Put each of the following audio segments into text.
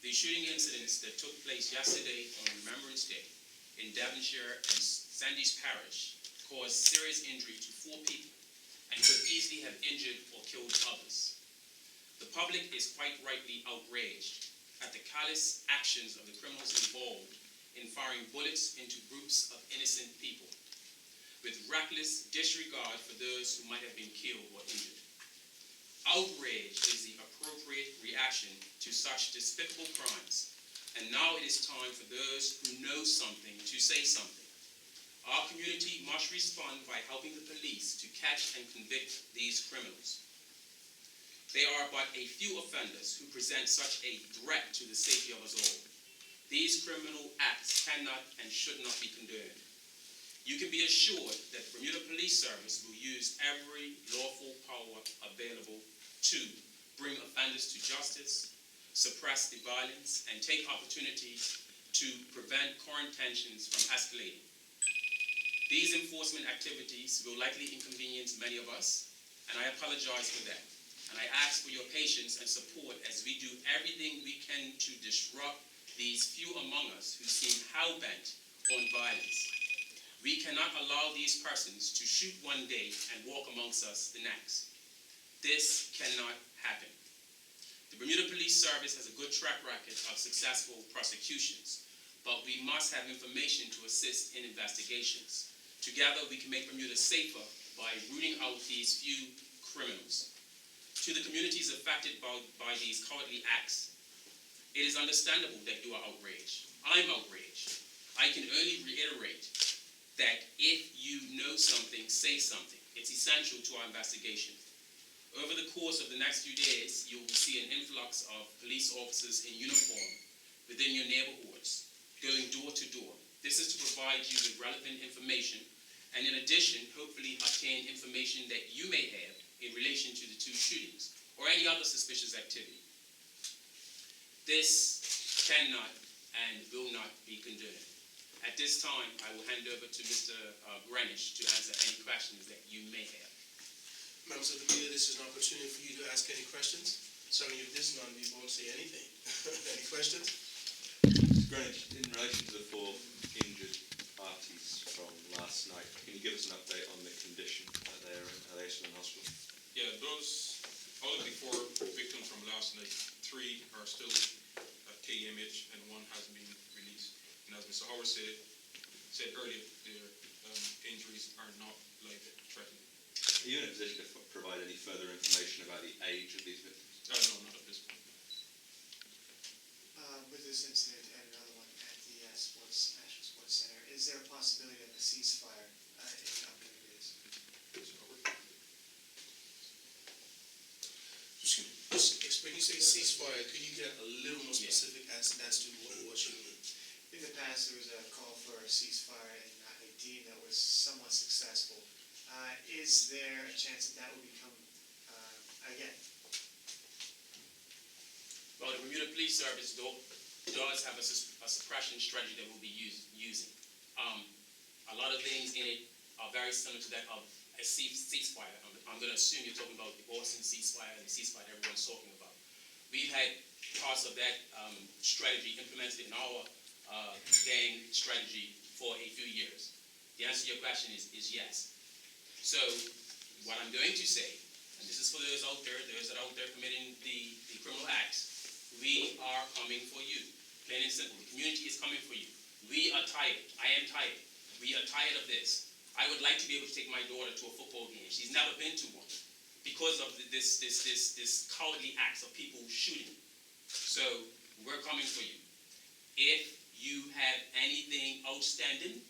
The shooting incidents that took place yesterday on Remembrance Day in Devonshire and Sandys Parish caused serious injury to 4 people and could easily have injured or killed others. The public is quite rightly outraged at the callous actions of the criminals involved in firing bullets into groups of innocent people, with reckless disregard for those who might have been killed or injured. Outrage is the appropriate reaction to such despicable crimes, and now it is time for those who know something to say something. Our community must respond by helping the police to catch and convict these criminals. There are but a few offenders who present such a threat to the safety of us all. These criminal acts cannot and should not be condoned. You can be assured that the Bermuda Police Service will use every lawful power available to bring offenders to justice, suppress the violence, and take opportunities to prevent current tensions from escalating. These enforcement activities will likely inconvenience many of us, and I apologize for that. And I ask for your patience and support as we do everything we can to disrupt these few among us who seem hell-bent on violence. We cannot allow these persons to shoot one day and walk amongst us the next. This cannot happen. The Bermuda Police Service has a good track record of successful prosecutions, but we must have information to assist in investigations. Together, we can make Bermuda safer by rooting out these few criminals. To the communities affected by these cowardly acts, it is understandable that you are outraged. I'm outraged. I can only reiterate that if you know something, say something. It's essential to our investigation. Over the course of the next few days, you will see an influx of police officers in uniform within your neighborhoods, going door to door. This is to provide you with relevant information, and in addition, hopefully obtain information that you may have in relation to the 2 shootings or any other suspicious activity. This cannot and will not be condoned. At this time, I will hand over to Mr. Greenwich to answer any questions that you may have. Members of the media, this is an opportunity for you to ask any questions. Certainly, if there's none, we won't say anything. Any questions? Mr. Greenwich, in relation to the 4 injured parties from last night, can you give us an update on the condition that they are in? Are they still in hospital? Yeah, all of the 4 victims from last night, 3 are still at KMH and 1 has been released. And as Mr. Howard said earlier, their injuries are not life-threatening. Are you in a position to provide any further information about the age of these victims? No, not at this point. With this incident and another one at the National Sports Center, is there a possibility of a ceasefire in the upcoming days? When you say ceasefire, could you get a little more specific as to what you mean? In the past, there was a call for a ceasefire in Haiti that was somewhat successful. Is there a chance that would become again? Well, the Bermuda Police Service does have a suppression strategy that we'll be using. A lot of things in it are very similar to that of a ceasefire. I'm going to assume you're talking about the Boston ceasefire, the ceasefire that everyone's talking about. We've had parts of that strategy implemented in our gang strategy for a few years. The answer to your question is yes. So what I'm going to say, and this is for those out there, that are out there committing the criminal acts, we are coming for you. Plain and simple. The community is coming for you. We are tired. I am tired. We are tired of this. I would like to be able to take my daughter to a football game. She's never been to one because of this cowardly acts of people shooting. So we're coming for you. If you have anything outstanding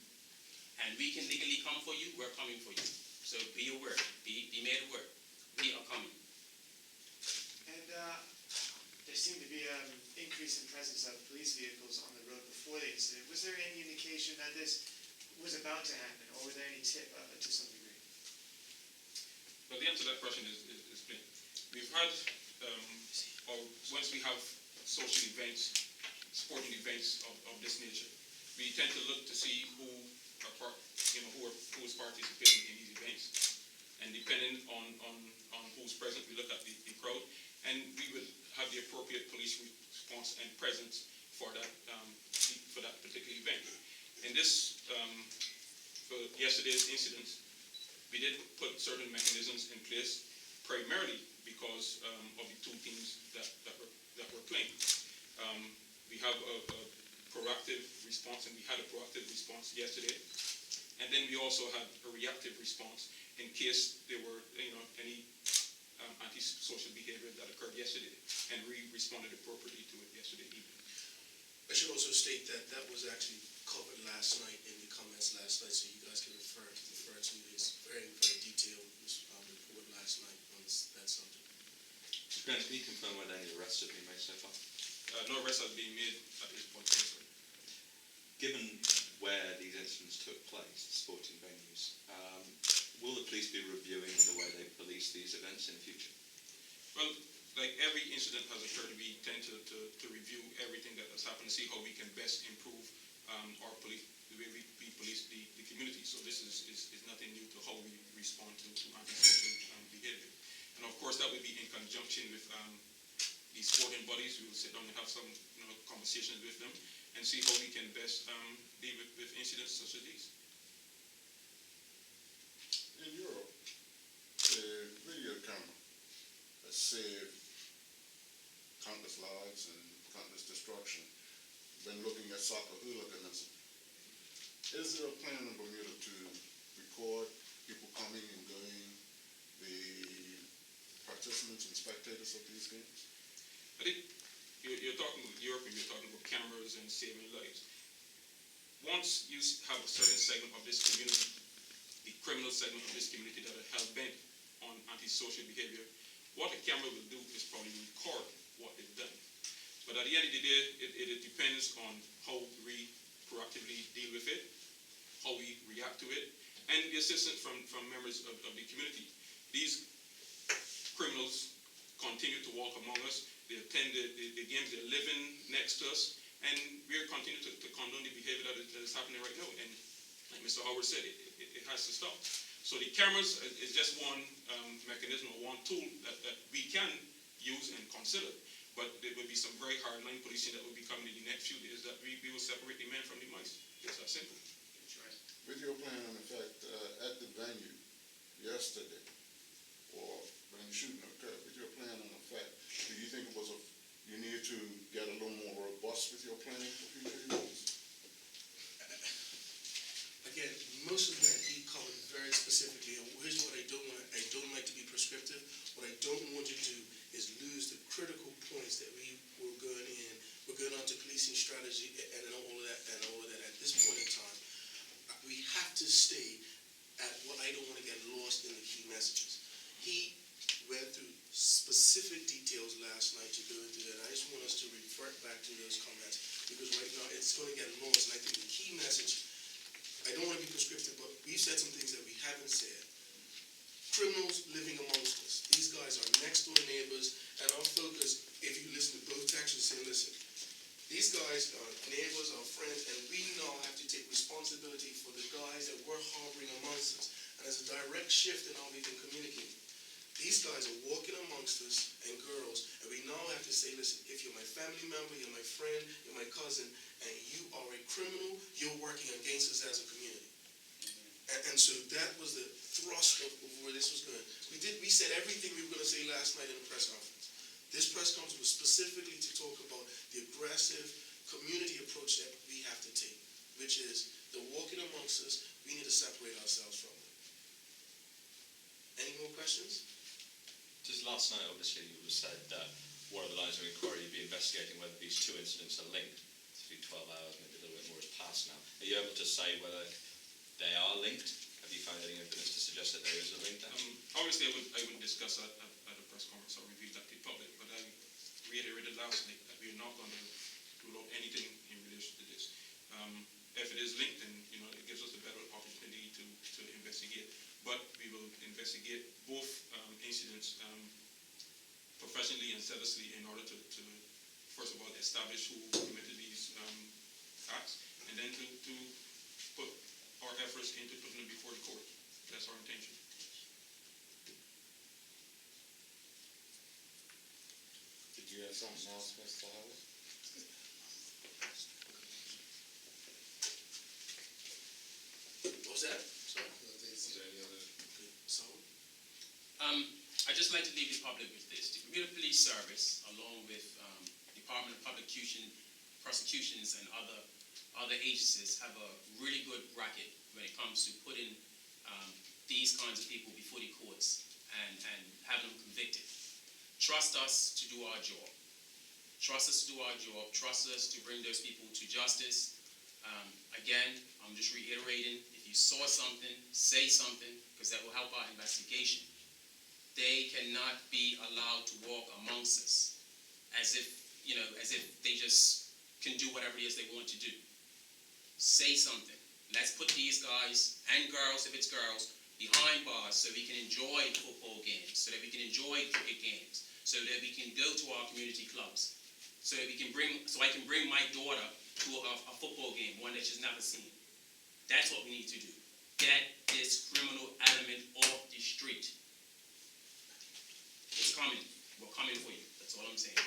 and we can legally come for you, we're coming for you. So be aware, be made aware. We are coming. And there seemed to be an increase in presence of police vehicles on the road before the incident. Was there any indication that this was about to happen, or were there any tip to some degree? Well, the answer to that question is plain. We've had, or once we have social events, sporting events of this nature, we tend to look to see who is participating in these events, and depending on who's present, we look at the crowd. and we will have the appropriate police response and presence for that particular event. In this, for yesterday's incident, we did put certain mechanisms in place, primarily because of the two teams that were playing. We have a proactive response, and we had a proactive response yesterday. And then we also had a reactive response in case there were, any antisocial behavior that occurred yesterday, and we responded appropriately to it yesterday evening. I should also state that that was actually covered last night in the comments last night, so you guys can refer to his very, very detailed report last night on that subject. Mr. Grant, can you confirm whether any arrests have been made so far? No arrests have been made at this point. Yes, sir. Given where these incidents took place, sporting venues, will the police be reviewing the way they police these events in the future? Well, like every incident has occurred, we tend to review everything that has happened to see how we can best improve the way we police the community. So this is nothing new to how we respond to antisocial behavior. And of course, that will be in conjunction with the sporting bodies. We will sit down and have some conversations with them and see how we can best deal with incidents such as these. In Europe, the video camera has saved countless lives and countless destruction when looking at soccer hooliganism. Is there a plan in Bermuda to record people coming and going, the participants and spectators of these games? I think you're talking with Europe, and you're talking about cameras and saving lives. Once you have a certain segment of this community, the criminal segment of this community that are hell-bent on antisocial behavior, what a camera will do is probably record what they've done. But at the end of the day, it depends on how we proactively deal with it, how we react to it, and the assistance from members of the community. These criminals continue to walk among us. They attend the games. They're living next to us, and we're continuing to condone the behavior that is happening right now. And like Mr. Howard said, it has to stop. So the cameras is just one mechanism or one tool that we can use and consider. But there will be some very hard line policing that will be coming in the next few days that we will separate the men from the mice. It's that simple. That's right. With your plan, in effect, at the venue yesterday, or when the shooting occurred, with your plan in effect, do you think it was you need to get a little more robust with your planning for future events? Again, most of that he covered very specifically, and here's what I don't like to be prescriptive. What I don't want you to do is lose the critical points that we were going in. We're going on to policing strategy and all of that. At this point in time, we have to stay at what I don't want to get lost in the key messages. He went through specific details last night to go into that. I just want us to revert back to those comments, because right now it's going to get lost. And I think the key message, I don't want to be prescriptive, but we've said some things that we haven't said. Criminals living amongst us. These guys are next door neighbors, and our focus, if you listen to both texts, say, listen, these guys are neighbors, our friends, and we now have to take responsibility for the guys that we're harboring amongst us. And there's a direct shift in how we can communicate. These guys are walking amongst us and girls, and we now have to say, listen, if you're my family member, you're my friend, you're my cousin, and you are a criminal, you're working against us as a community. And so that was the thrust of where this was going. We said everything we were going to say last night in the press conference. This press conference was specifically to talk about the aggressive community approach that we have to take, which is they're walking amongst us, we need to separate ourselves from them. Any more questions? Just last night, obviously, it was said that one of the lines of inquiry would be investigating whether these two incidents are linked. It's been 12 hours, maybe a little bit more has passed now. Are you able to say whether they are linked? Have you found any evidence to suggest that there is a link there? Obviously, I would discuss that at a press conference or reveal that to the public, but I reiterated last night that we are not going to rule out anything in relation to this. If it is linked, then it gives us a better opportunity to investigate. But we will investigate both incidents professionally and zealously in order to first of all establish who committed these acts, and then to put our efforts into putting them before the court. That's our intention. You have something else, Mr. Howard? What was that? Sorry? Is there any other? Someone? I'd just like to leave the public with this. The Bermuda Police Service, along with Department of Prosecutions and other agencies, have a really good bracket when it comes to putting these kinds of people before the courts and having them convicted. Trust us to do our job. Trust us to do our job. Trust us to bring those people to justice. Again, I'm just reiterating, if you saw something, say something, because that will help our investigation. They cannot be allowed to walk amongst us as if they just can do whatever it is they want to do. Say something. Let's put these guys and girls, if it's girls, behind bars so we can enjoy football games, so that we can enjoy cricket games, so that we can go to our community clubs, so that I can bring my daughter to a football game, one that she's never seen. That's what we need to do. Get this criminal element off the street. It's coming. We're coming for you. That's all I'm saying.